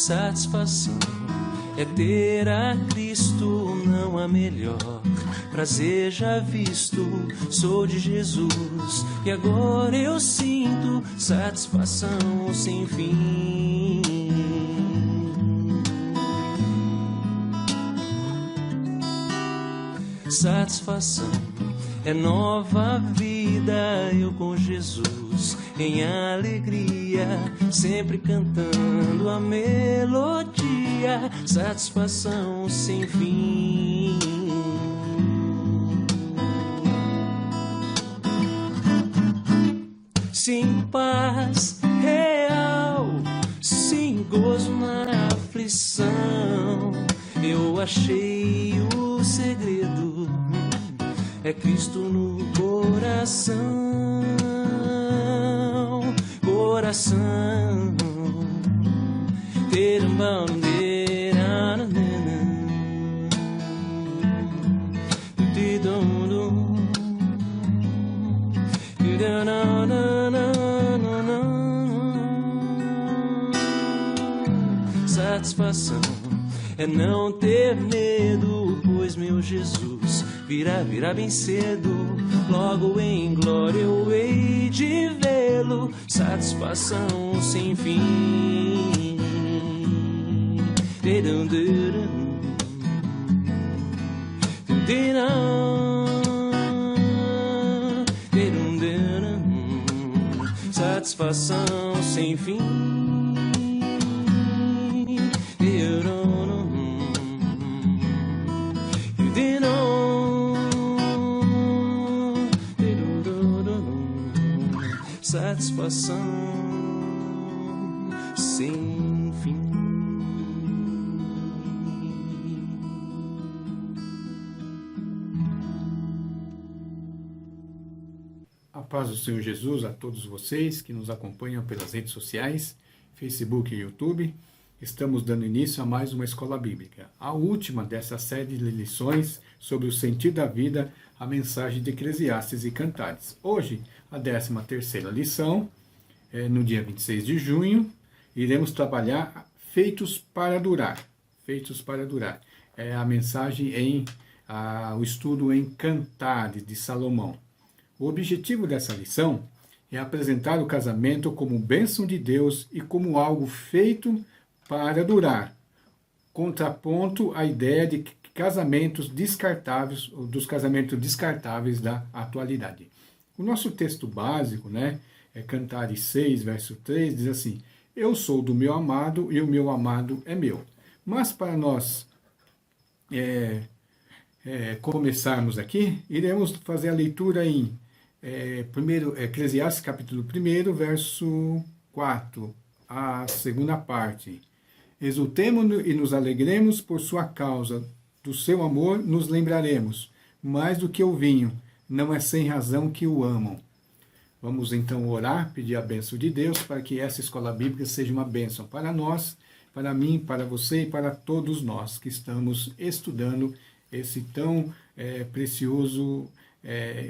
satisfação é ter a Cristo, não há melhor prazer já visto. Sou de Jesus e agora eu sinto satisfação sem fim. Satisfação é nova vida, eu com Jesus em alegria, sempre cantando a melodia, satisfação sem fim. Sim, paz real, sim, gozo na aflição, eu achei o segredo, é Cristo no coração, coração. Ter um bandeira, satisfação é não ter medo, pois meu Jesus virá bem cedo, logo em glória eu hei de vê-lo, satisfação sem fim. Satisfação sem fim. Satisfação sem fim. A paz do Senhor Jesus a todos vocês que nos acompanham pelas redes sociais, Facebook e YouTube. Estamos dando início a mais uma Escola Bíblica, a última dessa série de lições sobre o sentido da vida, a mensagem de Eclesiastes e Cantares. Hoje, a 13ª lição, no dia 26 de junho, iremos trabalhar feitos para durar. Feitos para durar. É a mensagem o estudo em Cantares de Salomão. O objetivo dessa lição é apresentar o casamento como bênção de Deus e como algo feito para durar. Contraponto à ideia de casamentos descartáveis, ou dos casamentos descartáveis da atualidade. O nosso texto básico, é Cantares 6, verso 3, diz assim: eu sou do meu amado e o meu amado é meu. Mas para nós começarmos aqui, iremos fazer a leitura em Eclesiastes capítulo 1, verso 4, a segunda parte. Exultemo-nos e nos alegremos por sua causa, do seu amor nos lembraremos, mais do que o vinho, não é sem razão que o amam. Vamos então orar, pedir a bênção de Deus para que essa escola bíblica seja uma bênção para nós, para mim, para você e para todos nós que estamos estudando esse tão precioso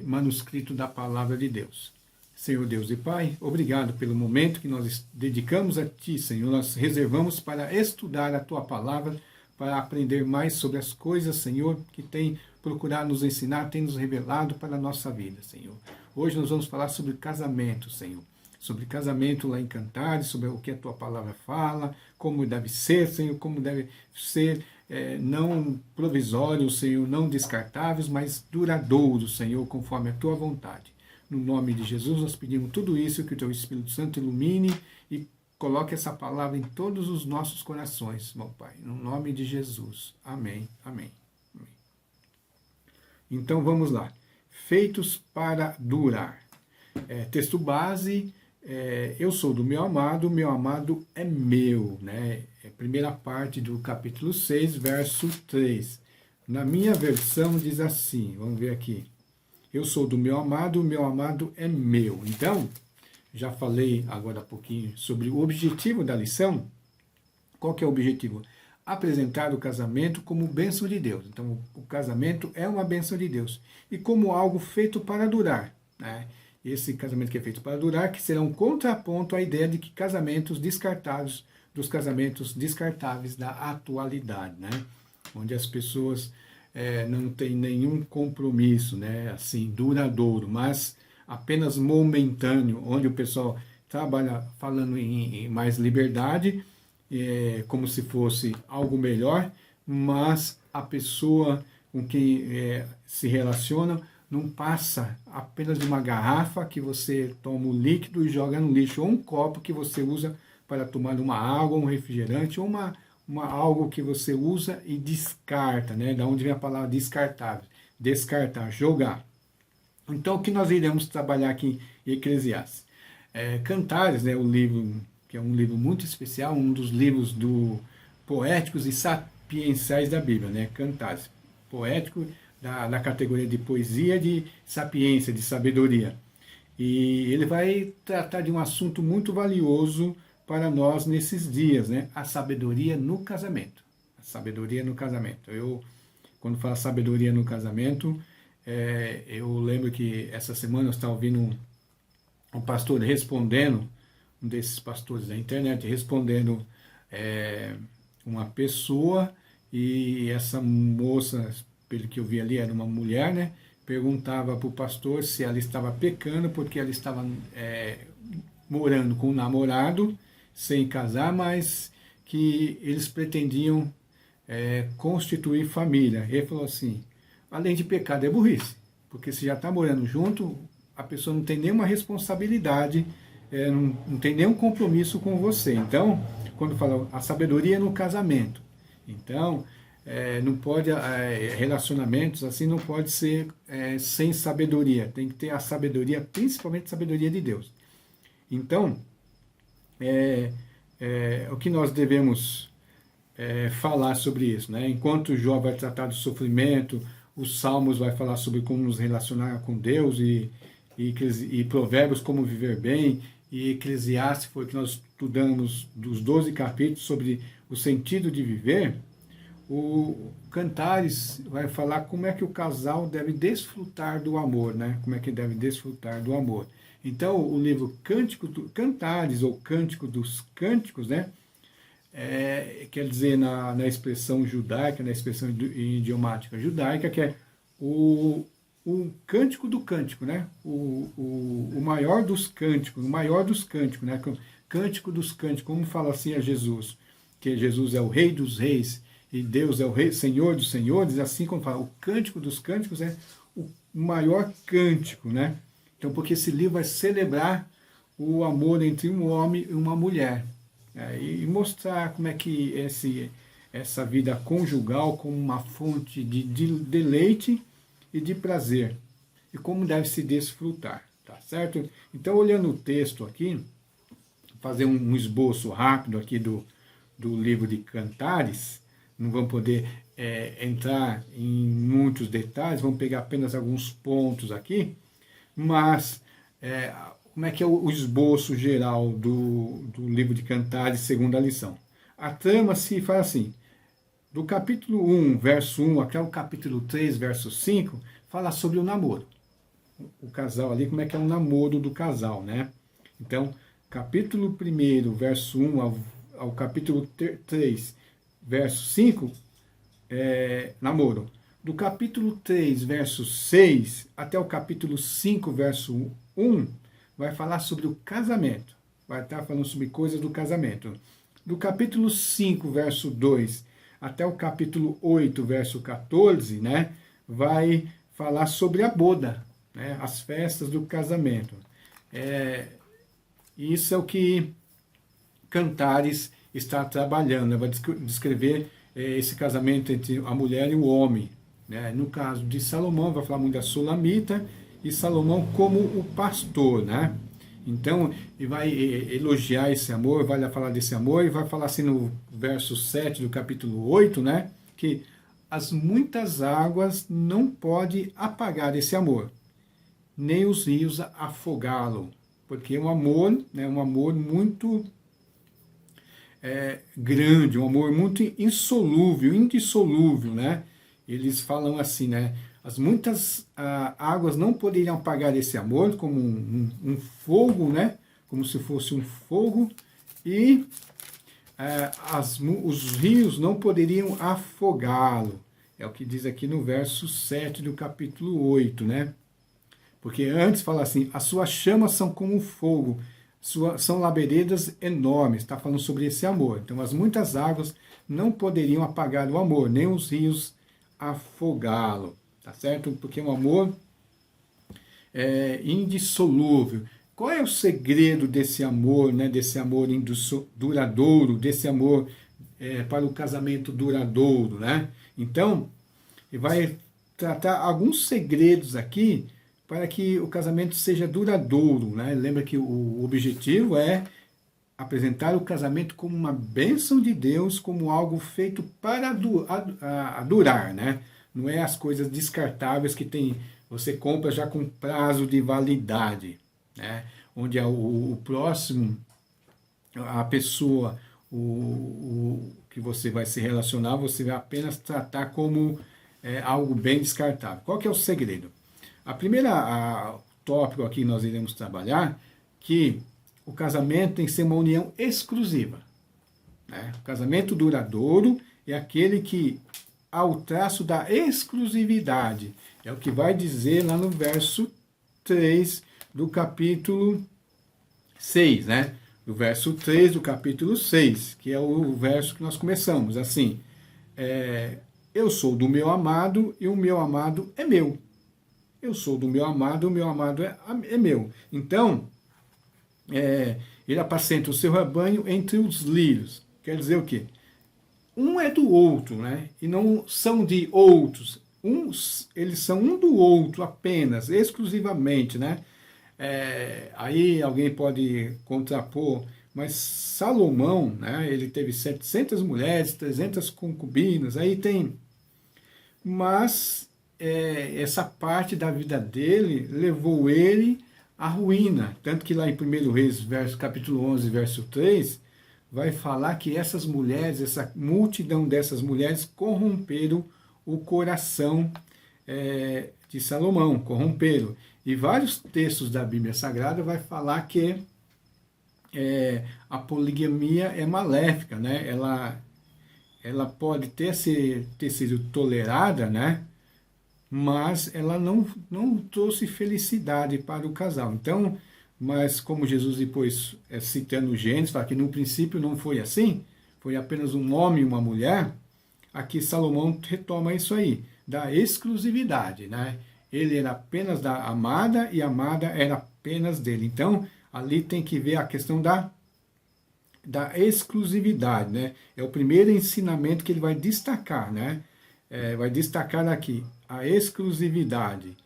manuscrito da palavra de Deus. Senhor Deus e Pai, obrigado pelo momento que nós dedicamos a Ti, Senhor. Nós reservamos para estudar a Tua palavra, para aprender mais sobre as coisas, Senhor, que tem procurado nos ensinar, tem nos revelado para a nossa vida, Senhor. Hoje nós vamos falar sobre casamento, Senhor. Sobre casamento lá em Cantares, sobre o que a Tua palavra fala, como deve ser, Senhor, como deve ser não provisórios, Senhor, não descartáveis, mas duradouros, Senhor, conforme a Tua vontade. No nome de Jesus nós pedimos tudo isso, que o Teu Espírito Santo ilumine e coloque essa palavra em todos os nossos corações, meu Pai. No nome de Jesus. Amém, amém, amém. Então vamos lá. Feitos para durar. Texto base, eu sou do meu amado é meu. Primeira parte do capítulo 6, verso 3. Na minha versão diz assim, vamos ver aqui. Eu sou do meu amado é meu. Então, já falei agora há pouquinho sobre o objetivo da lição. Qual que é o objetivo? Apresentar o casamento como bênção de Deus. Então, o casamento é uma bênção de Deus. E como algo feito para durar. Esse casamento que é feito para durar, que será um contraponto à ideia de que casamentos descartados dos casamentos descartáveis da atualidade, né? Onde as pessoas não têm nenhum compromisso, né? Assim, duradouro, mas apenas momentâneo, onde o pessoal trabalha falando em mais liberdade, como se fosse algo melhor, mas a pessoa com quem se relaciona não passa apenas de uma garrafa que você toma o líquido e joga no lixo, ou um copo que você usa para tomar uma água, um refrigerante, ou algo que você usa e descarta, né? Da onde vem a palavra descartável, descartar, jogar. Então, o que nós iremos trabalhar aqui em Eclesiastes? Cantares, né? O livro, que é um livro muito especial, um dos livros poéticos e sapienciais da Bíblia, né? Cantares, poético, da categoria de poesia, de sapiência, de sabedoria. E ele vai tratar de um assunto muito valioso para nós nesses dias, né? A sabedoria no casamento. A sabedoria no casamento. Quando falo sabedoria no casamento, eu lembro que essa semana eu estava ouvindo um pastor respondendo, um desses pastores da internet, respondendo uma pessoa, e essa moça, pelo que eu vi ali, era uma mulher, né? Perguntava para o pastor se ela estava pecando porque ela estava morando com um namorado, sem casar, mas que eles pretendiam constituir família. Ele falou assim, além de pecado, é burrice, porque se já está morando junto, a pessoa não tem nenhuma responsabilidade, não tem nenhum compromisso com você. Então, quando fala a sabedoria no casamento, então, não pode, relacionamentos assim não pode ser sem sabedoria, tem que ter a sabedoria, principalmente a sabedoria de Deus. Então, o que nós devemos falar sobre isso, né? Enquanto Jó vai tratar do sofrimento, os Salmos vai falar sobre como nos relacionar com Deus, e Provérbios como viver bem, e Eclesiastes foi que nós estudamos dos 12 capítulos sobre o sentido de viver. O Cantares vai falar como é que o casal deve desfrutar do amor, né? Como é que deve desfrutar do amor. Então, o livro Cantares, ou Cântico dos Cânticos, né? Quer dizer, na expressão judaica, na expressão idiomática judaica, que é o cântico do cântico, né? O maior dos cânticos, né? Cântico dos cânticos, como fala assim a Jesus, que Jesus é o Rei dos Reis, e Deus é o Rei, Senhor dos Senhores, assim como fala, o Cântico dos Cânticos é o maior cântico, né? Então, porque esse livro vai celebrar o amor entre um homem e uma mulher, e mostrar como é que essa vida conjugal como uma fonte de deleite e de prazer, e como deve se desfrutar, tá certo? Então, olhando o texto aqui, fazer um esboço rápido aqui do livro de Cantares. Não vamos poder entrar em muitos detalhes, vamos pegar apenas alguns pontos aqui, mas como é que é o esboço geral do livro de Cantares, segunda lição? A trama se faz assim, do capítulo 1, verso 1, até o capítulo 3, verso 5, fala sobre o namoro. O casal ali, como é que é o namoro do casal, né? Então, capítulo 1, verso 1 ao capítulo 3, verso 5, namoro. Do capítulo 3, verso 6, até o capítulo 5, verso 1, vai falar sobre o casamento. Vai estar falando sobre coisas do casamento. Do capítulo 5, verso 2, até o capítulo 8, verso 14, né, vai falar sobre a boda, né, as festas do casamento. Isso é o que Cantares está trabalhando, né? Vai descrever esse casamento entre a mulher e o homem, né? No caso de Salomão, vai falar muito da Sulamita, e Salomão como o pastor, né? Então, ele vai elogiar esse amor, vai falar desse amor, e vai falar assim no verso 7 do capítulo 8, né? Que as muitas águas não podem apagar esse amor, nem os rios afogá-lo, porque é um amor, né? Um amor muito grande, um amor muito insolúvel, indissolúvel, né? Eles falam assim, né? As muitas águas não poderiam apagar esse amor, como um fogo, né? Como se fosse um fogo, e os rios não poderiam afogá-lo. É o que diz aqui no verso 7 do capítulo 8, né? Porque antes fala assim, as suas chamas são como fogo, são labaredas enormes. Está falando sobre esse amor. Então, as muitas águas não poderiam apagar o amor, nem os rios afogá-lo. Tá certo? Porque o amor é indissolúvel. Qual é o segredo desse amor, né? Desse amor duradouro, desse amor para o casamento duradouro, né? Então, ele vai tratar alguns segredos aqui para que o casamento seja duradouro, né? Lembra que o objetivo é apresentar o casamento como uma bênção de Deus, como algo feito para durar, né? Não é as coisas descartáveis que você compra já com prazo de validade, né? Onde o próximo, a pessoa, o que você vai se relacionar, você vai apenas tratar como algo bem descartável. Qual que é o segredo? A primeira tópico aqui nós iremos trabalhar, que o casamento tem que ser uma união exclusiva, né? O casamento duradouro é aquele que há o traço da exclusividade. É o que vai dizer lá no verso 3 do capítulo 6, né? Do verso 3 do capítulo 6, que é o verso que nós começamos, assim, eu sou do meu amado e o meu amado é meu. Eu sou do meu amado, o meu amado é meu. Então, ele apacenta o seu rebanho entre os lírios. Quer dizer o quê? Um é do outro, né? E não são de outros. Eles são um do outro apenas, exclusivamente, né? Aí alguém pode contrapor, mas Salomão, né? Ele teve 700 mulheres, 300 concubinas, aí tem... Mas essa parte da vida dele levou ele à ruína. Tanto que lá em 1 Reis, capítulo 11, verso 3, vai falar que essas mulheres, essa multidão dessas mulheres corromperam o coração de Salomão, corromperam. E vários textos da Bíblia Sagrada vai falar que a poligamia é maléfica, né? Ela pode ter sido tolerada, né? Mas ela não trouxe felicidade para o casal. Então, mas como Jesus depois, citando Gênesis, fala que no princípio não foi assim, foi apenas um homem e uma mulher, aqui Salomão retoma isso aí, da exclusividade, né? Ele era apenas da amada e a amada era apenas dele. Então, ali tem que ver a questão da exclusividade, né? É o primeiro ensinamento que ele vai destacar, né? Vai destacar aqui a exclusividade.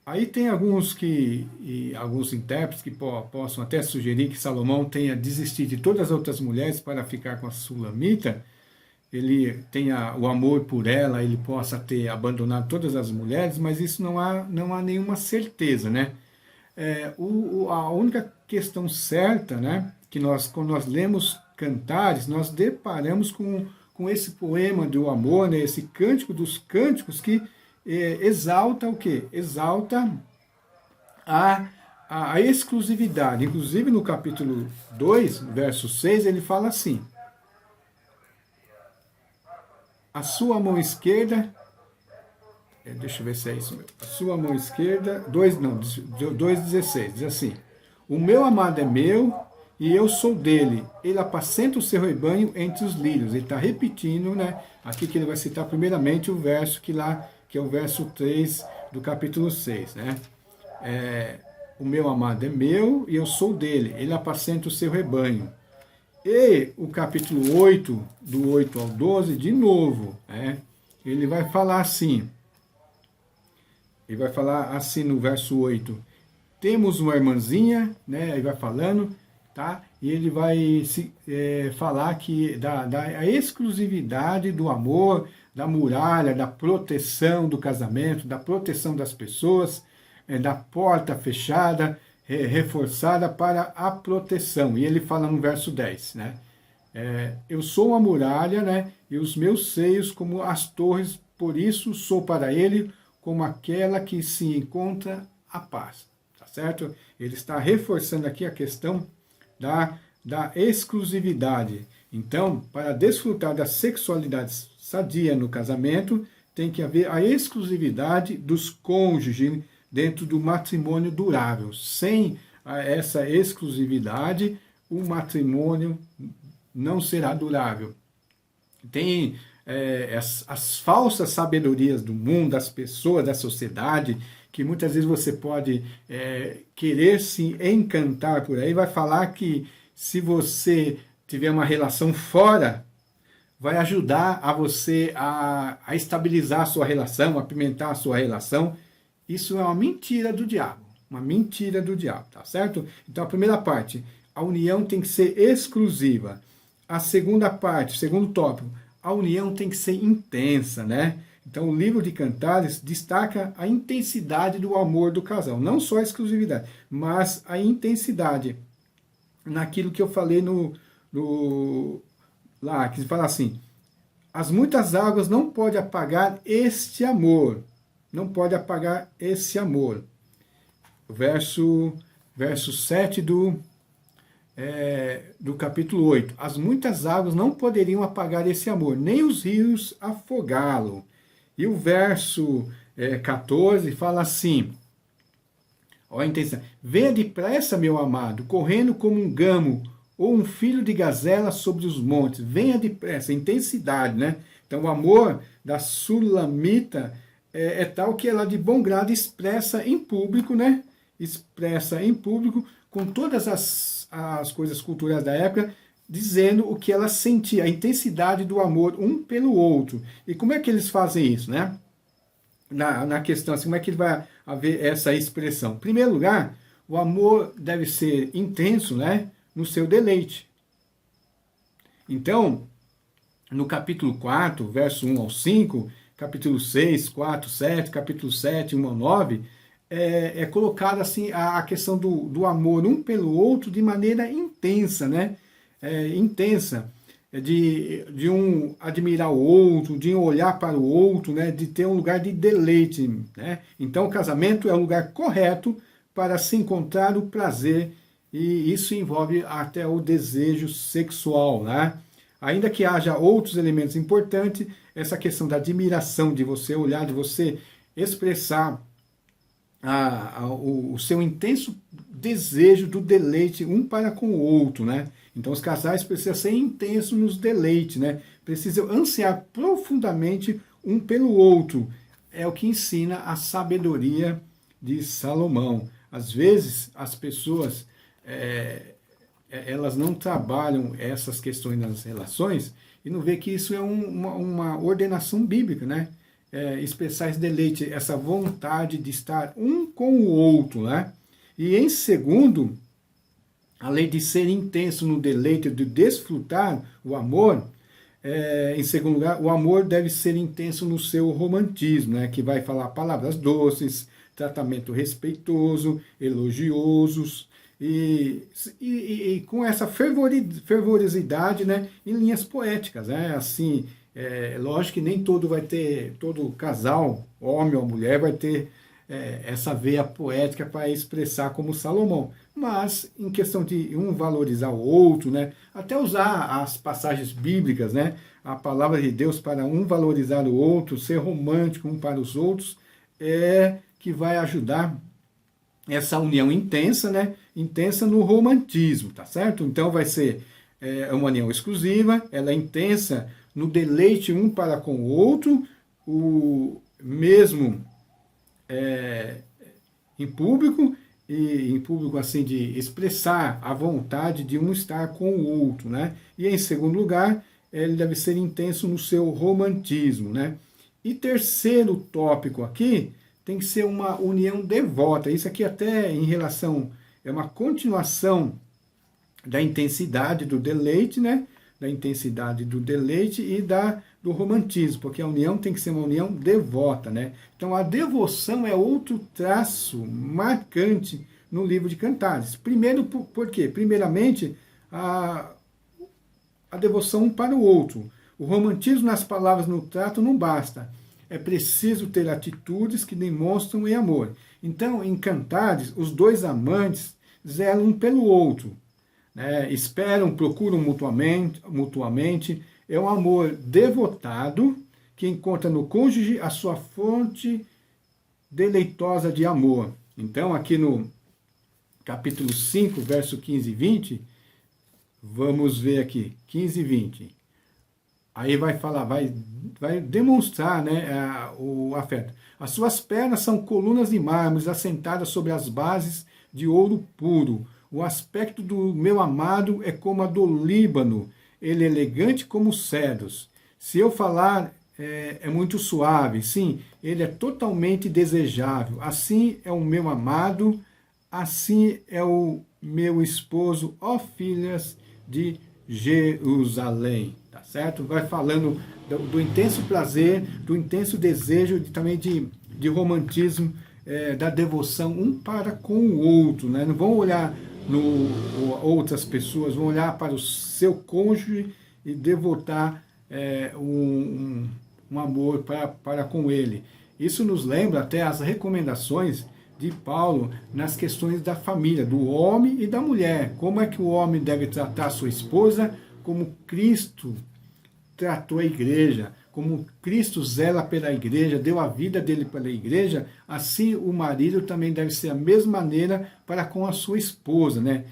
Aí tem alguns intérpretes que possam até sugerir que Salomão tenha desistido de todas as outras mulheres para ficar com a Sulamita. Ele tenha o amor por ela, ele possa ter abandonado todas as mulheres, mas isso não há nenhuma certeza, né? A única questão certa, né, que quando nós lemos Cantares, nós deparamos com esse poema do amor, né, esse cântico dos cânticos que exalta o quê? Exalta a exclusividade. Inclusive no capítulo 2, verso 6, ele fala assim: a sua mão esquerda, deixa eu ver se é isso mesmo, a sua mão esquerda, 2,16, diz assim: o meu amado é meu e eu sou dele, ele apacenta o seu rebanho entre os lírios. Ele está repetindo, né, aqui que ele vai citar primeiramente o verso que é o verso 3 do capítulo 6, né? O meu amado é meu e eu sou dele, ele apacenta o seu rebanho. E o capítulo 8, do 8 ao 12, de novo, né, ele vai falar assim, no verso 8, temos uma irmãzinha, né, ele vai falando, tá? E ele vai falar que da exclusividade do amor, da muralha, da proteção do casamento, da proteção das pessoas, da porta fechada, reforçada para a proteção. E ele fala no verso 10, né? Eu sou uma muralha, né? E os meus seios como as torres, por isso sou para ele como aquela que se encontra a paz. Tá certo? Ele está reforçando aqui a questão da exclusividade. Então, para desfrutar da sexualidade sadia no casamento, tem que haver a exclusividade dos cônjuges dentro do matrimônio durável. Sem essa exclusividade, o matrimônio não será durável. Tem as falsas sabedorias do mundo, das pessoas, da sociedade, que muitas vezes você pode querer se encantar por aí, vai falar que se você tiver uma relação fora, vai ajudar a você a estabilizar a sua relação, a apimentar a sua relação. Isso é uma mentira do diabo, tá certo? Então a primeira parte, a união tem que ser exclusiva. A segunda parte, segundo tópico, a união tem que ser intensa, né? Então o livro de Cantares destaca a intensidade do amor do casal, não só a exclusividade, mas a intensidade naquilo que eu falei lá, que fala assim: as muitas águas não podem apagar este amor. Não pode apagar esse amor. Verso 7 do capítulo 8. As muitas águas não poderiam apagar esse amor, nem os rios afogá-lo. E o verso 14 fala assim: olha a intenção. Venha depressa, meu amado, correndo como um gamo, ou um filho de gazela sobre os montes. Venha depressa, intensidade, né? Então o amor da Sulamita é tal que ela de bom grado expressa em público, né? Expressa em público, com todas as coisas culturais da época, dizendo o que ela sentia, a intensidade do amor um pelo outro. E como é que eles fazem isso, né? Na questão assim, como é que vai haver essa expressão? Em primeiro lugar, o amor deve ser intenso, né? No seu deleite. Então, no capítulo 4, verso 1 ao 5, capítulo 6, 4, 7, capítulo 7, 1 ao 9, é colocada assim a questão do amor um pelo outro de maneira intensa, né? Intensa, de um admirar o outro, de um olhar para o outro, né? De ter um lugar de deleite, né? Então o casamento é o lugar correto para se encontrar o prazer, e isso envolve até o desejo sexual, né? Ainda que haja outros elementos importantes, essa questão da admiração, de você olhar, de você expressar o seu intenso desejo do deleite um para com o outro, né? Então os casais precisam ser intensos nos deleites, né? Precisam ansiar profundamente um pelo outro. É o que ensina a sabedoria de Salomão. Às vezes as pessoas elas não trabalham essas questões nas relações e não vê que isso é uma ordenação bíblica, né? Expressar esse deleite, essa vontade de estar um com o outro, né? E em segundo, além de ser intenso no deleite, de desfrutar o amor, em segundo lugar, o amor deve ser intenso no seu romantismo, né? Que vai falar palavras doces, tratamento respeitoso, elogiosos, e com essa fervorosidade, né, em linhas poéticas, né? Assim, lógico que nem todo casal, homem ou mulher, vai ter essa veia poética para expressar como Salomão, mas em questão de um valorizar o outro, né, até usar as passagens bíblicas, né, a palavra de Deus para um valorizar o outro, ser romântico um para os outros, que vai ajudar essa união intensa, né? Intensa no romantismo, tá certo? Então vai ser uma união exclusiva, ela é intensa no deleite um para com o outro, o mesmo em público, e em público assim de expressar a vontade de um estar com o outro, né? E em segundo lugar, ele deve ser intenso no seu romantismo, né? E terceiro tópico aqui, tem que ser uma união devota. Isso aqui até em relação, é uma continuação da intensidade do deleite, né? Da intensidade do deleite e do romantismo, porque a união tem que ser uma união devota, né? Então a devoção é outro traço marcante no livro de Cantares. Primeiro, por quê? Primeiramente, a devoção um para o outro. O romantismo nas palavras, no trato, não basta. É preciso ter atitudes que demonstram em amor. Então, em Cantares, os dois amantes zelam um pelo outro. né? Esperam, procuram mutuamente. É um amor devotado que encontra no cônjuge a sua fonte deleitosa de amor. Então, aqui no capítulo 5, verso 15 e 20, vamos ver aqui, 15 e 20. Aí vai falar, vai demonstrar, né, o afeto. As suas pernas são colunas de mármore assentadas sobre as bases de ouro puro. O aspecto do meu amado é como a do Líbano, ele é elegante como os cedros. Se eu falar, é muito suave. Sim, ele é totalmente desejável. Assim é o meu amado, assim é o meu esposo, ó filhas de Jerusalém. Tá certo? Vai falando do intenso prazer, do intenso desejo, também de romantismo, da devoção um para com o outro. Né? Não vão olhar outras pessoas, vão olhar para o seu cônjuge e devotar um amor para com ele. Isso nos lembra até as recomendações de Paulo nas questões da família, do homem e da mulher. Como é que o homem deve tratar a sua esposa, como Cristo tratou a igreja, como Cristo zela pela igreja, deu a vida dele pela igreja, assim o marido também deve ser a mesma maneira para com a sua esposa, né?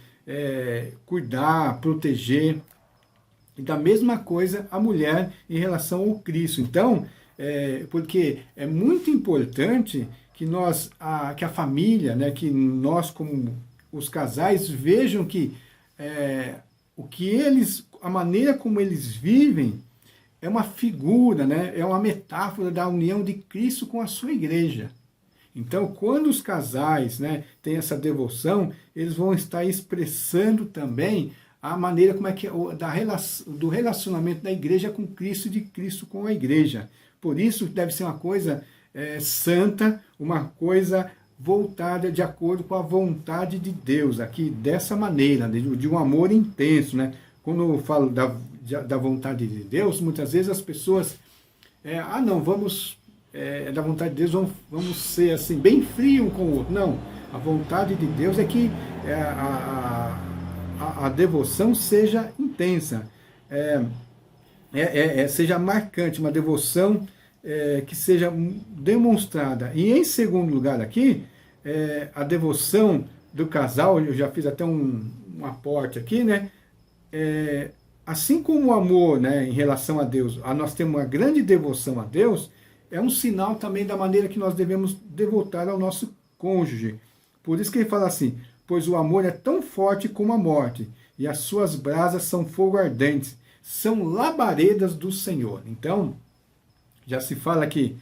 Cuidar, proteger. E da mesma coisa a mulher em relação ao Cristo. Então, porque é muito importante que que a família, né, que nós como os casais vejam que a maneira como eles vivem é uma figura, né, é uma metáfora da união de Cristo com a sua igreja. Então, quando os casais, né, têm essa devoção, eles vão estar expressando também a maneira como é que do relacionamento da igreja com Cristo e de Cristo com a igreja. Por isso deve ser uma coisa santa, uma coisa voltada de acordo com a vontade de Deus, aqui dessa maneira, de um amor intenso, né? Quando eu falo da vontade de Deus, muitas vezes as pessoas, vamos, da vontade de Deus, vamos ser assim, bem frio um com o outro. Não, a vontade de Deus é que a devoção seja intensa, seja marcante, uma devoção que seja demonstrada. E em segundo lugar aqui, a devoção do casal, eu já fiz até um aporte aqui, né? Assim como o amor, né, em relação a Deus, nós temos uma grande devoção a Deus, é um sinal também da maneira que nós devemos devotar ao nosso cônjuge. Por isso que ele fala assim, pois o amor é tão forte como a morte, e as suas brasas são fogo ardentes, são labaredas do Senhor. Então, já se fala que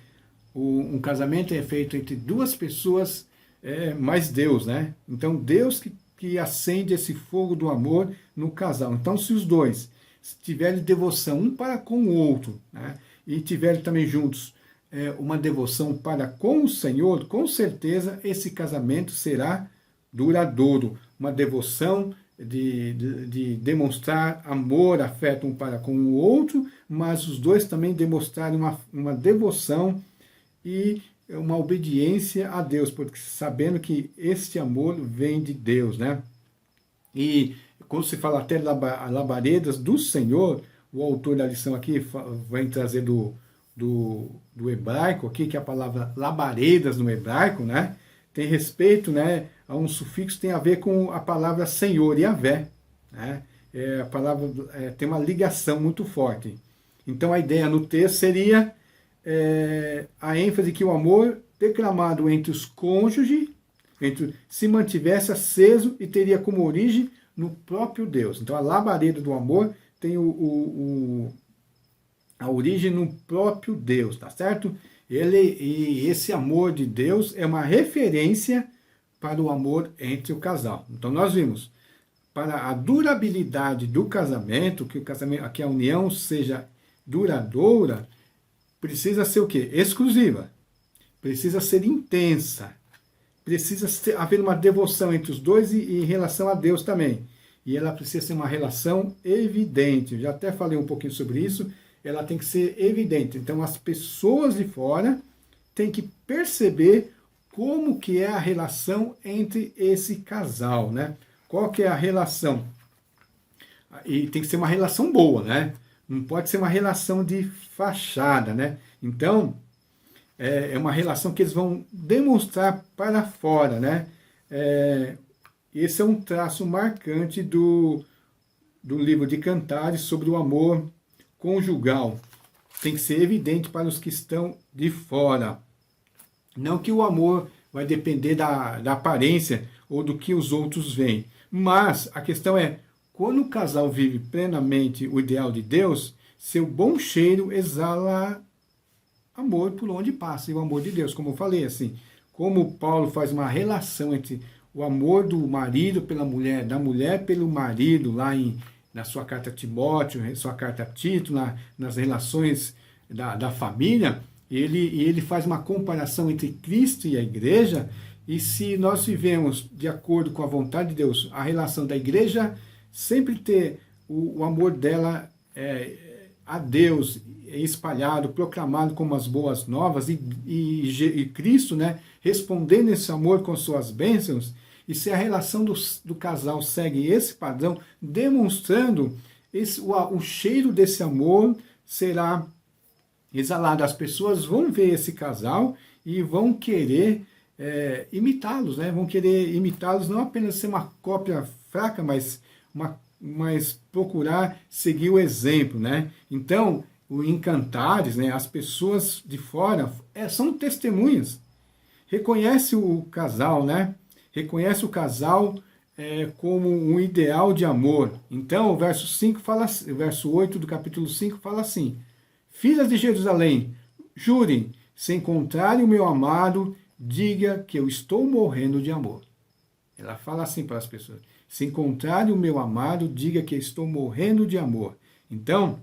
um casamento é feito entre duas pessoas, mais Deus, né? Então, Deus que acende esse fogo do amor no casal. Então, se os dois tiverem devoção um para com o outro, né, e tiverem também juntos uma devoção para com o Senhor, com certeza esse casamento será duradouro. Uma devoção de demonstrar amor, afeto um para com o outro, mas os dois também demonstrarem uma devoção e uma obediência a Deus, porque sabendo que este amor vem de Deus, né? E quando se fala até labaredas do Senhor, o autor da lição aqui vai trazer do hebraico aqui, que é a palavra labaredas no hebraico, né? Tem respeito, né, a um sufixo que tem a ver com a palavra Senhor, Yahvé, né? A palavra tem uma ligação muito forte. Então a ideia no texto seria a ênfase que o amor declamado entre os cônjuges se mantivesse aceso e teria como origem no próprio Deus. Então a labareda do amor tem a origem no próprio Deus, tá certo? E esse amor de Deus é uma referência para o amor entre o casal. Então nós vimos, para a durabilidade do casamento, que a união seja duradoura, precisa ser o quê? Exclusiva. Precisa ser intensa. Precisa haver uma devoção entre os dois e em relação a Deus também. E ela precisa ser uma relação evidente. Eu já até falei um pouquinho sobre isso. Ela tem que ser evidente. Então as pessoas de fora têm que perceber como que é a relação entre esse casal, né? Qual que é a relação E tem que ser uma relação boa, né? Não pode ser uma relação de fachada, né? Então, é uma relação que eles vão demonstrar para fora, né? Esse é um traço marcante do livro de Cantares sobre o amor conjugal. Tem que ser evidente para os que estão de fora. Não que o amor vai depender da aparência ou do que os outros veem. Mas a questão é, quando o casal vive plenamente o ideal de Deus, seu bom cheiro exala amor por onde passa, e o amor de Deus, como eu falei, assim, como Paulo faz uma relação entre o amor do marido pela mulher, da mulher pelo marido, lá na sua carta a Timóteo, sua carta a Tito, nas relações da família, ele faz uma comparação entre Cristo e a igreja, e se nós vivemos de acordo com a vontade de Deus, a relação da igreja sempre ter o amor dela a Deus espalhado, proclamado como as boas novas, e Cristo, né, respondendo esse amor com suas bênçãos, e se a relação do casal segue esse padrão, demonstrando o cheiro desse amor será exalado. As pessoas vão ver esse casal e vão querer imitá-los, né? Vão querer imitá-los, não apenas ser uma cópia fraca, mas procurar seguir o exemplo, né? Então, em Cantares, né, as pessoas de fora são testemunhas. Reconhece o casal, né? Reconhece o casal como um ideal de amor. Então, o verso 8 do capítulo 5 fala assim: Filhas de Jerusalém, jurem, se encontrarem o meu amado, diga que eu estou morrendo de amor. Ela fala assim para as pessoas: se encontrarem o meu amado, diga que eu estou morrendo de amor. Então,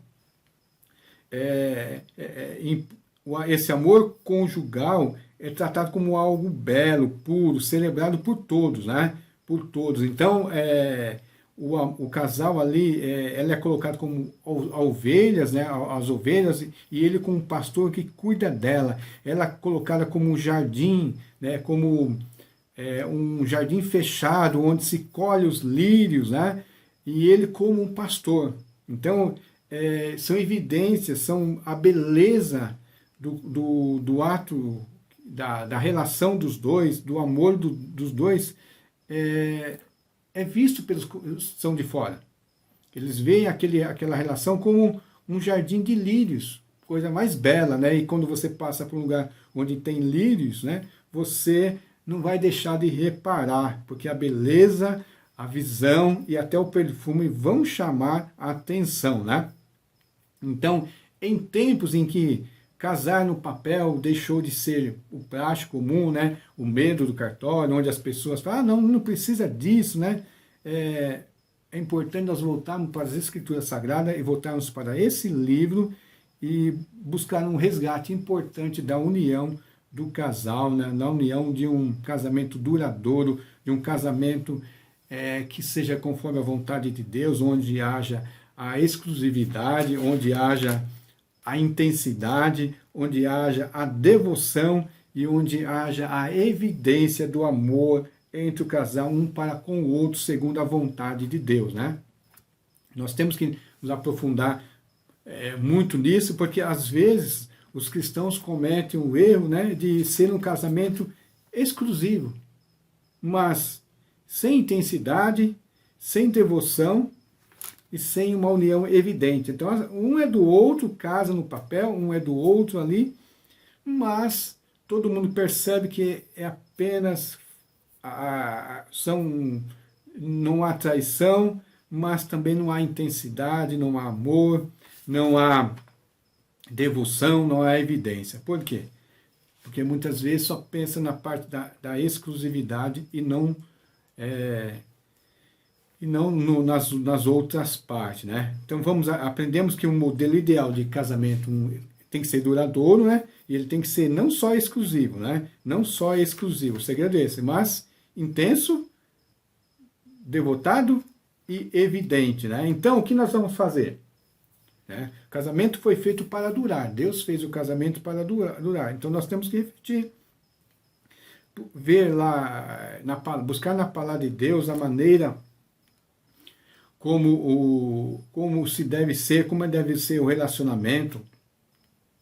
esse amor conjugal é tratado como algo belo, puro, celebrado por todos, né? Por todos. Então, o casal ali, ela é colocado como ovelhas, né? As ovelhas, e ele como um pastor que cuida dela. Ela é colocada como um jardim, né? Como um jardim fechado, onde se colhe os lírios, né? E ele como um pastor. Então, são evidências, são a beleza do ato, da relação dos dois, do amor dos dois, é visto pelos que são de fora. Eles veem aquela relação como um jardim de lírios, coisa mais bela, né? E quando você passa por um lugar onde tem lírios, né, você não vai deixar de reparar, porque a beleza, a visão e até o perfume vão chamar a atenção, né? Então, em tempos em que casar no papel deixou de ser o prático comum, né? O medo do cartório, onde as pessoas falam, não precisa disso, né? É importante nós voltarmos para as Escrituras Sagradas e voltarmos para esse livro e buscar um resgate importante da união do casal, né? Na união de um casamento duradouro, de um casamento que seja conforme a vontade de Deus, onde haja a exclusividade, onde haja a intensidade, onde haja a devoção e onde haja a evidência do amor entre o casal, um para com o outro, segundo a vontade de Deus, né? Nós temos que nos aprofundar muito nisso, porque às vezes os cristãos cometem o erro, né, de ser um casamento exclusivo, mas sem intensidade, sem devoção e sem uma união evidente. Então, um é do outro, casa no papel, um é do outro ali, mas todo mundo percebe que é apenas não há traição, mas também não há intensidade, não há amor, não há devoção, não há evidência. Por quê? Porque muitas vezes só pensa na parte da exclusividade e não nas outras partes, né? Então aprendemos que um modelo ideal de casamento tem que ser duradouro, né? E ele tem que ser não só exclusivo, né? Não só exclusivo, o segredo é esse, mas intenso, devotado e evidente, né? Então, o que nós vamos fazer? O casamento foi feito para durar. Deus fez o casamento para durar. Então, nós temos que refletir, ver lá, buscar na palavra de Deus a maneira como se deve ser, como deve ser o relacionamento.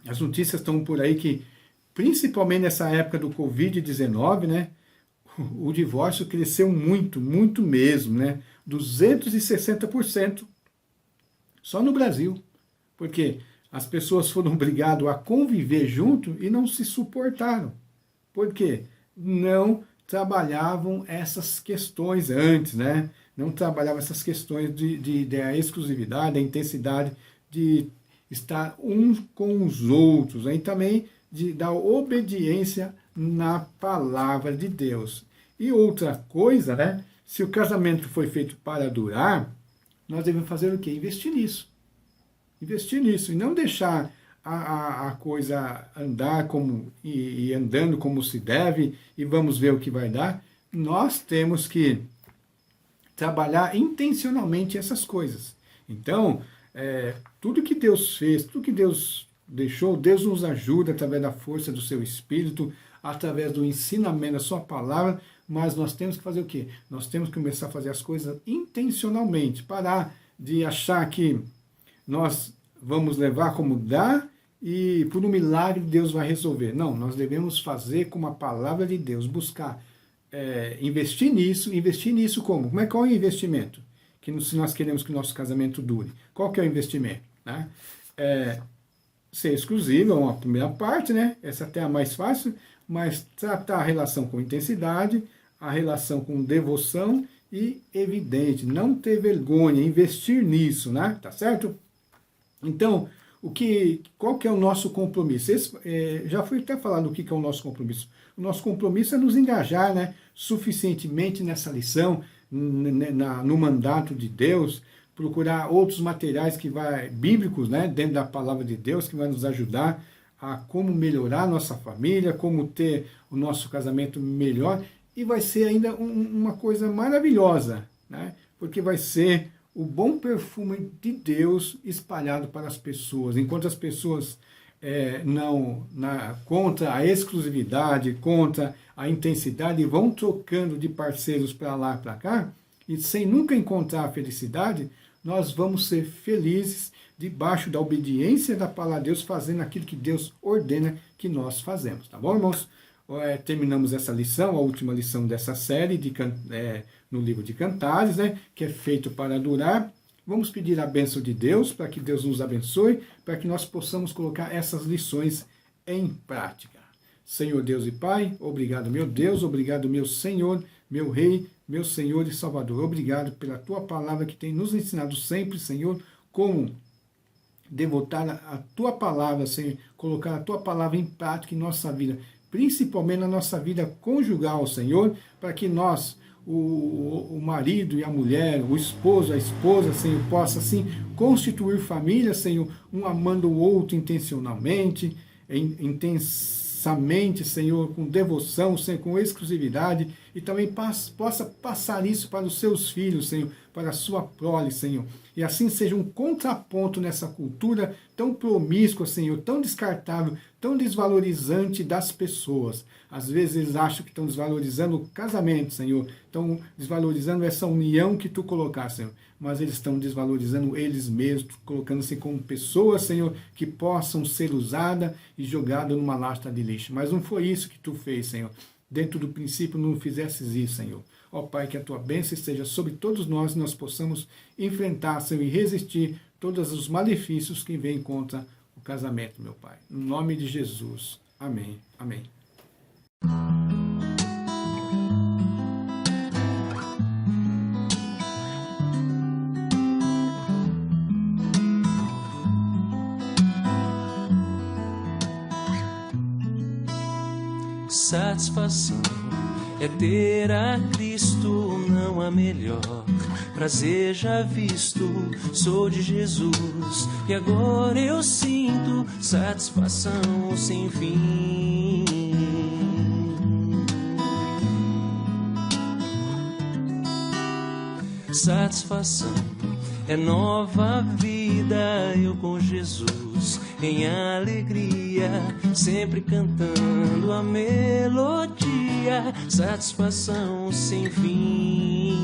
As notícias estão por aí que, principalmente nessa época do Covid-19, né, o divórcio cresceu muito, muito mesmo, né, 260% só no Brasil, porque as pessoas foram obrigadas a conviver junto e não se suportaram. Por quê? Não trabalhavam essas questões antes, né? Não trabalhavam essas questões da exclusividade, da intensidade, de estar uns com os outros, né? E também da obediência na palavra de Deus. E outra coisa, né? Se o casamento foi feito para durar, nós devemos fazer o quê? Investir nisso. Investir nisso e não deixar a coisa andar e andando como se deve e vamos ver o que vai dar. Nós temos que trabalhar intencionalmente essas coisas. Então, tudo que Deus fez, tudo que Deus deixou, Deus nos ajuda através da força do seu Espírito, através do ensinamento da sua palavra, mas nós temos que fazer o quê? Nós temos que começar a fazer as coisas intencionalmente, parar de achar que nós vamos levar como dá e por um milagre Deus vai resolver. Não, nós devemos fazer como a palavra de Deus, buscar investir nisso como? Qual é o investimento? Se nós queremos que o nosso casamento dure, qual que é o investimento? Né? Ser exclusivo é uma primeira parte, né? Essa até é a mais fácil, mas tratar a relação com intensidade, a relação com devoção e evidente, não ter vergonha, investir nisso, né? Tá certo? Então, qual que é o nosso compromisso? Já foi até falado o que é o nosso compromisso. O nosso compromisso é nos engajar, né, suficientemente nessa lição, no mandato de Deus, procurar outros materiais bíblicos, né, dentro da palavra de Deus, que vai nos ajudar a como melhorar a nossa família, como ter o nosso casamento melhor, e vai ser ainda uma coisa maravilhosa, né, porque vai ser o bom perfume de Deus espalhado para as pessoas. Enquanto as pessoas contra a exclusividade, contra a intensidade, vão trocando de parceiros para lá e para cá, e sem nunca encontrar a felicidade, nós vamos ser felizes debaixo da obediência da palavra de Deus, fazendo aquilo que Deus ordena que nós fazemos. Tá bom, irmãos? Terminamos essa lição, a última lição dessa série no livro de Cantares, né, que é feito para durar. Vamos pedir a bênção de Deus, para que Deus nos abençoe, para que nós possamos colocar essas lições em prática. Senhor Deus e Pai, obrigado, meu Deus, obrigado, meu Senhor, meu Rei, meu Senhor e Salvador. Obrigado pela Tua palavra que tem nos ensinado sempre, Senhor, como devotar a Tua palavra, Senhor, colocar a Tua palavra em prática em nossa vida, principalmente na nossa vida conjugal, Senhor, para que nós, o marido e a mulher, o esposo, a esposa, Senhor, possa assim constituir família, Senhor, um amando o outro intencionalmente, intensamente, Senhor, com devoção, Senhor, com exclusividade, e também possa passar isso para os seus filhos, Senhor, para a sua prole, Senhor. E assim seja um contraponto nessa cultura tão promíscua, Senhor, tão descartável, tão desvalorizante das pessoas. Às vezes eles acham que estão desvalorizando o casamento, Senhor, estão desvalorizando essa união que Tu colocaste, Senhor, mas eles estão desvalorizando eles mesmos, colocando-se como pessoas, Senhor, que possam ser usadas e jogadas numa lasta de lixo. Mas não foi isso que Tu fez, Senhor. Dentro do princípio não fizesses isso, Senhor. Ó Pai, que a Tua bênção esteja sobre todos nós e nós possamos enfrentar, Senhor, e resistir todos os malefícios que vêm contra o casamento, meu Pai. No nome de Jesus. Amém. Amém. Satisfação é ter a Cristo, não há melhor. Prazer já visto, sou de Jesus, e agora eu sinto satisfação sem fim. Satisfação é nova vida, eu com Jesus em alegria, sempre cantando a melodia, satisfação sem fim.